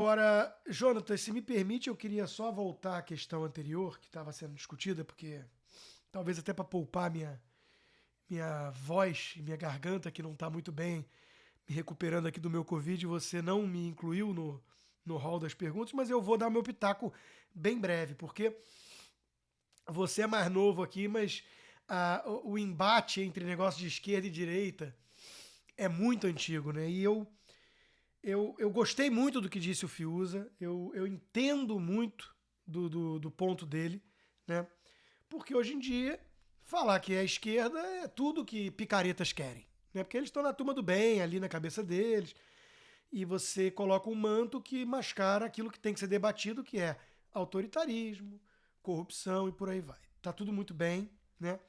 Agora, Jonathan, se me permite, eu queria só voltar à questão anterior que estava sendo discutida, porque talvez até para poupar minha voz e minha garganta, que não está muito bem, me recuperando aqui do meu Covid, você não me incluiu no hall das perguntas, mas eu vou dar meu pitaco bem breve, porque você é mais novo aqui, mas o embate entre negócio de esquerda e direita é muito antigo, né? E eu gostei muito do que disse o Fiuza, eu entendo muito do ponto dele, né? Porque hoje em dia, falar que é esquerda é tudo que picaretas querem, né? Porque eles estão na turma do bem, ali na cabeça deles, e você coloca um manto que mascara aquilo que tem que ser debatido, que é autoritarismo, corrupção e por aí vai. Tá tudo muito bem, né?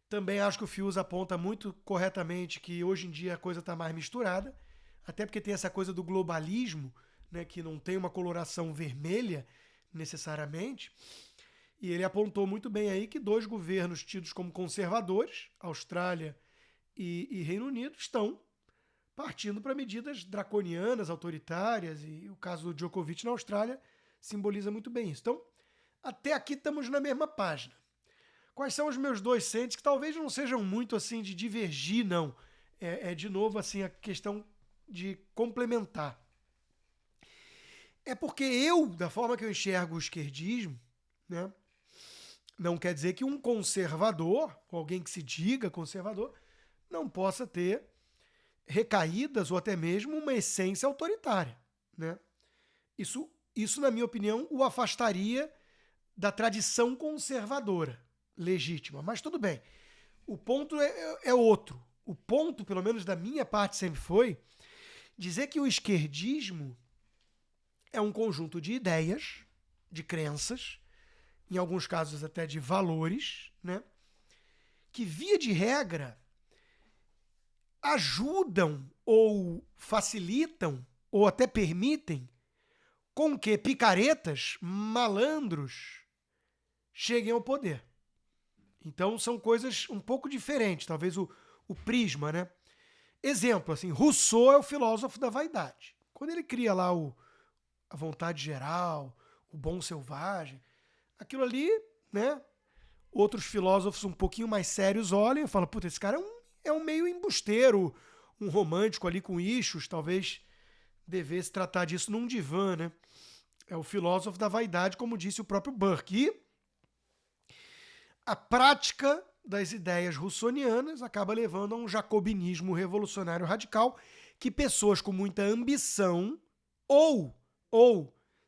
Também acho que o Fiuza aponta muito corretamente que hoje em dia a coisa está mais misturada, até porque tem essa coisa do globalismo, né, que não tem uma coloração vermelha necessariamente. E ele apontou muito bem aí que dois governos tidos como conservadores, Austrália e Reino Unido, estão partindo para medidas draconianas, autoritárias, e o caso do Djokovic na Austrália simboliza muito bem isso. Então, até aqui estamos na mesma página. Quais são os meus dois centes, que talvez não sejam muito assim de divergir, não. De novo assim a questão de complementar. É porque eu, da forma que eu enxergo o esquerdismo, né, não quer dizer que um conservador, alguém que se diga conservador, não possa ter recaídas ou até mesmo uma essência autoritária, né? Isso, na minha opinião, o afastaria da tradição conservadora legítima. Mas tudo bem. O ponto é outro. O ponto, pelo menos da minha parte, sempre foi dizer que o esquerdismo é um conjunto de ideias, de crenças, em alguns casos até de valores, né? Que, via de regra, ajudam ou facilitam ou até permitem com que picaretas, malandros, cheguem ao poder. Então são coisas um pouco diferentes, talvez o prisma, né? Exemplo, assim, Rousseau é o filósofo da vaidade. Quando ele cria lá a vontade geral, o bom selvagem, aquilo ali, né? Outros filósofos um pouquinho mais sérios olham e falam, puta, esse cara é um meio embusteiro, um romântico ali com issues, talvez devesse tratar disso num divã, né? É o filósofo da vaidade, como disse o próprio Burke. E a prática das ideias russonianas acaba levando a um jacobinismo revolucionário radical que pessoas com muita ambição ou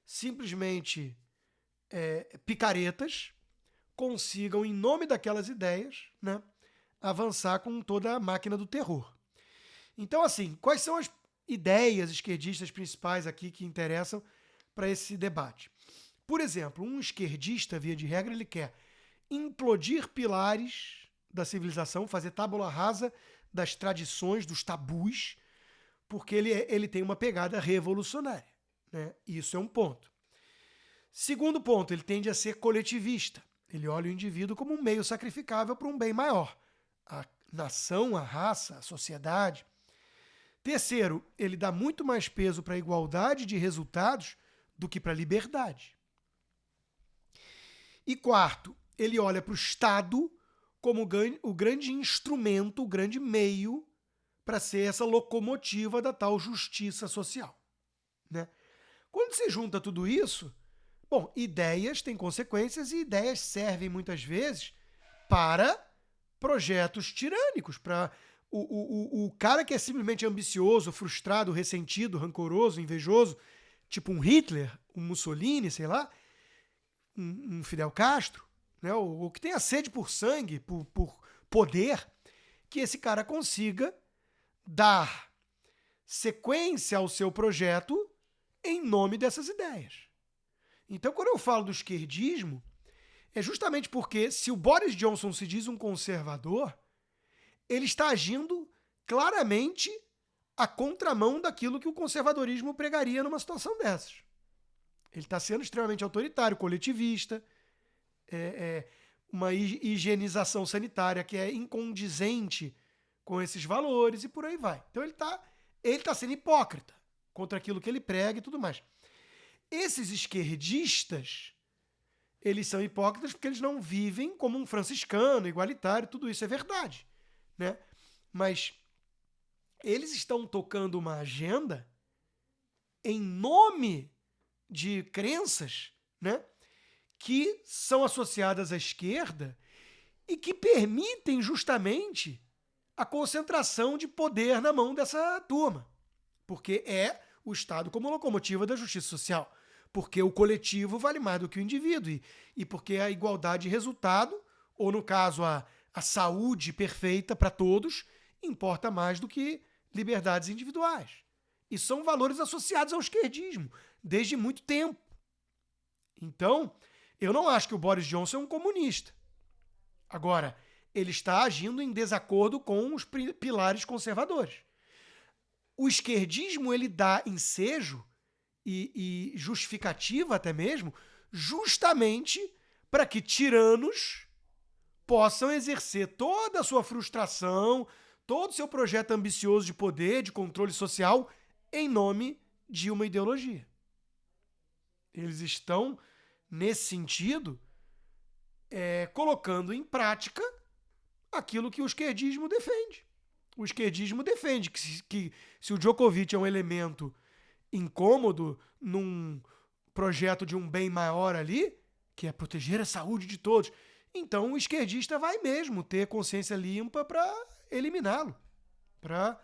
simplesmente picaretas consigam, em nome daquelas ideias, né, avançar com toda a máquina do terror. Então, assim, quais são as ideias esquerdistas principais aqui que interessam para esse debate? Por exemplo, um esquerdista, via de regra, ele quer implodir pilares da civilização, fazer tábula rasa das tradições, dos tabus, porque ele tem uma pegada revolucionária, né? Isso é um ponto. Segundo ponto, ele tende a ser coletivista. Ele olha o indivíduo como um meio sacrificável para um bem maior. A nação, a raça, a sociedade. Terceiro, ele dá muito mais peso para a igualdade de resultados do que para a liberdade. E quarto, ele olha para o Estado como o grande instrumento, o grande meio para ser essa locomotiva da tal justiça social, né? Quando você junta tudo isso, bom, ideias têm consequências e ideias servem muitas vezes para projetos tirânicos, para o cara que é simplesmente ambicioso, frustrado, ressentido, rancoroso, invejoso, tipo um Hitler, um Mussolini, sei lá, um Fidel Castro, né, ou que tenha sede por sangue, por poder, que esse cara consiga dar sequência ao seu projeto em nome dessas ideias. Então, quando eu falo do esquerdismo, é justamente porque se o Boris Johnson se diz um conservador, ele está agindo claramente à contramão daquilo que o conservadorismo pregaria numa situação dessas. Ele está sendo extremamente autoritário, coletivista, uma higienização sanitária que é incondizente com esses valores e por aí vai. Então ele tá sendo hipócrita contra aquilo que ele prega e tudo mais. Esses esquerdistas, eles são hipócritas porque eles não vivem como um franciscano, igualitário, tudo isso é verdade, né? Mas eles estão tocando uma agenda em nome de crenças, né, que são associadas à esquerda e que permitem justamente a concentração de poder na mão dessa turma, porque é o Estado como locomotiva da justiça social, porque o coletivo vale mais do que o indivíduo e porque a igualdade de resultado, ou no caso a saúde perfeita para todos, importa mais do que liberdades individuais. E são valores associados ao esquerdismo desde muito tempo. Então, eu não acho que o Boris Johnson é um comunista. Agora, ele está agindo em desacordo com os pilares conservadores. O esquerdismo, ele dá ensejo e justificativa até mesmo, justamente para que tiranos possam exercer toda a sua frustração, todo o seu projeto ambicioso de poder, de controle social, em nome de uma ideologia. Eles estão, nesse sentido, colocando em prática aquilo que o esquerdismo defende. O esquerdismo defende que se o Djokovic é um elemento incômodo num projeto de um bem maior ali, que é proteger a saúde de todos, então o esquerdista vai mesmo ter consciência limpa para eliminá-lo, para,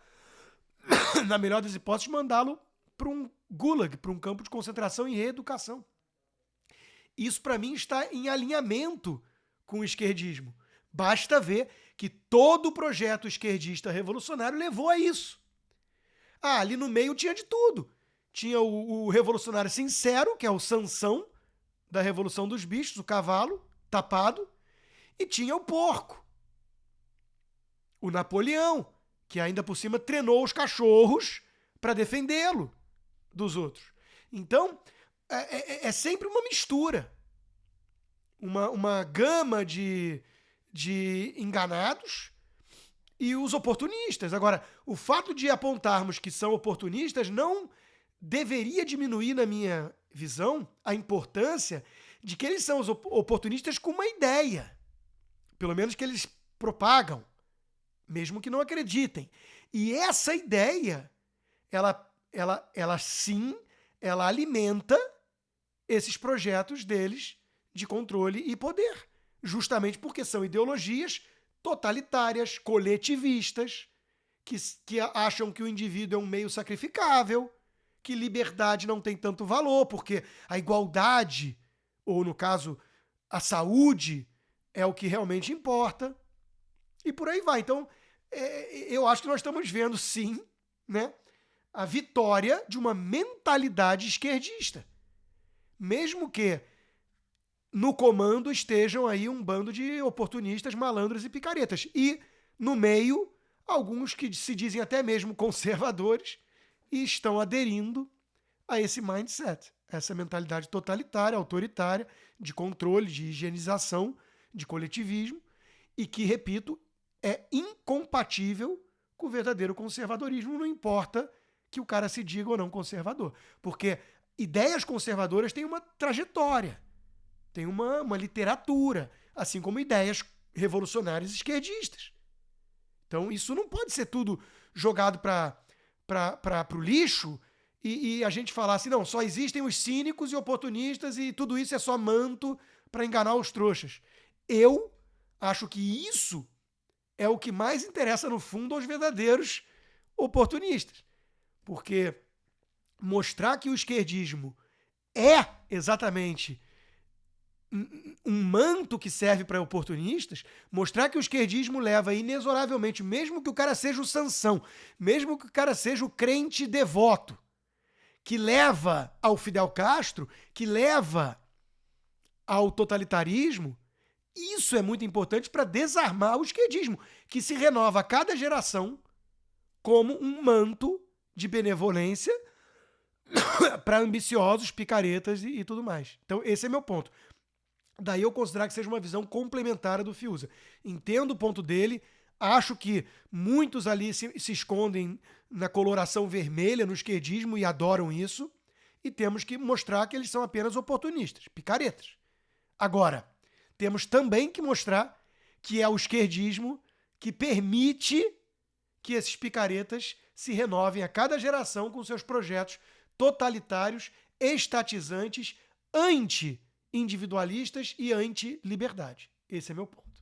na melhor das hipóteses, mandá-lo para um gulag, para um campo de concentração e reeducação. Isso, para mim, está em alinhamento com o esquerdismo. Basta ver que todo o projeto esquerdista revolucionário levou a isso. Ali no meio tinha de tudo. Tinha o revolucionário sincero, que é o Sansão, da Revolução dos Bichos, o cavalo tapado, e tinha o porco, o Napoleão, que ainda por cima treinou os cachorros para defendê-lo dos outros. Então, é sempre uma mistura, uma gama de enganados e os oportunistas. Agora, o fato de apontarmos que são oportunistas não deveria diminuir, na minha visão, a importância de que eles são os oportunistas com uma ideia, pelo menos que eles propagam, mesmo que não acreditem. E essa ideia, ela sim, ela alimenta esses projetos deles de controle e poder, justamente porque são ideologias totalitárias, coletivistas, que acham que o indivíduo é um meio sacrificável, que liberdade não tem tanto valor, porque a igualdade, ou no caso, a saúde, é o que realmente importa, e por aí vai. Então, eu acho que nós estamos vendo, sim, né, a vitória de uma mentalidade esquerdista. Mesmo que no comando estejam aí um bando de oportunistas, malandros e picaretas. E, no meio, alguns que se dizem até mesmo conservadores e estão aderindo a esse mindset, essa mentalidade totalitária, autoritária, de controle, de higienização, de coletivismo, e que, repito, é incompatível com o verdadeiro conservadorismo, não importa que o cara se diga ou não conservador. Porque ideias conservadoras têm uma trajetória, tem uma literatura, assim como ideias revolucionárias esquerdistas. Então isso não pode ser tudo jogado para o lixo e a gente falar assim, não, só existem os cínicos e oportunistas e tudo isso é só manto para enganar os trouxas. Eu acho que isso é o que mais interessa, no fundo, aos verdadeiros oportunistas. Porque mostrar que o esquerdismo é exatamente um manto que serve para oportunistas, mostrar que o esquerdismo leva inexoravelmente, mesmo que o cara seja o Sansão, mesmo que o cara seja o crente devoto, que leva ao Fidel Castro, que leva ao totalitarismo, isso é muito importante para desarmar o esquerdismo, que se renova a cada geração como um manto de benevolência para ambiciosos, picaretas e tudo mais. Então, esse é meu ponto. Daí eu considerar que seja uma visão complementar do Fiuza. Entendo o ponto dele, acho que muitos ali se escondem na coloração vermelha, no esquerdismo, e adoram isso. e temos que mostrar que eles são apenas oportunistas, picaretas. Agora, temos também que mostrar que é o esquerdismo que permite que esses picaretas se renovem a cada geração com seus projetos totalitários, estatizantes, anti-individualistas e anti-liberdade. Esse é meu ponto.